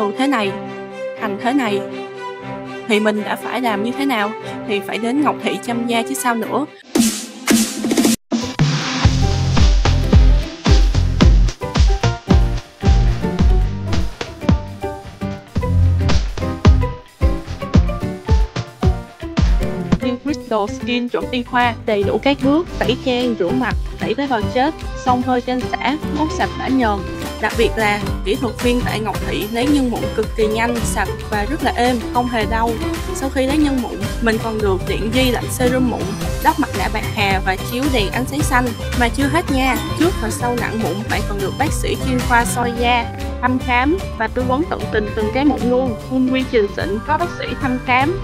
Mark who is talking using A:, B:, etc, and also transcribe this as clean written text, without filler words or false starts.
A: từ thế này thành thế này thì mình đã phải làm như thế nào? Thì phải đến Ngọc Thị chăm da chứ sao nữa. Crystal Skin chuẩn y khoa, đầy đủ các bước tẩy trang, rửa mặt, tẩy tế bào chết, xông hơi trên xả, mốt sạch bã nhờn. Đặc biệt là kỹ thuật viên tại Ngọc Thị lấy nhân mụn cực kỳ nhanh, sạch và rất là êm, không hề đau. Sau khi lấy nhân mụn, mình còn được tiện ghi lạnh serum mụn, đắp mặt nạ bạc hà và chiếu đèn ánh sáng xanh. Mà chưa hết nha, trước và sau nặng mụn bạn còn được bác sĩ chuyên khoa soi da thăm khám và tư vấn tận tình từng cái mụn luôn. Full quy trình xịn, có bác sĩ thăm khám.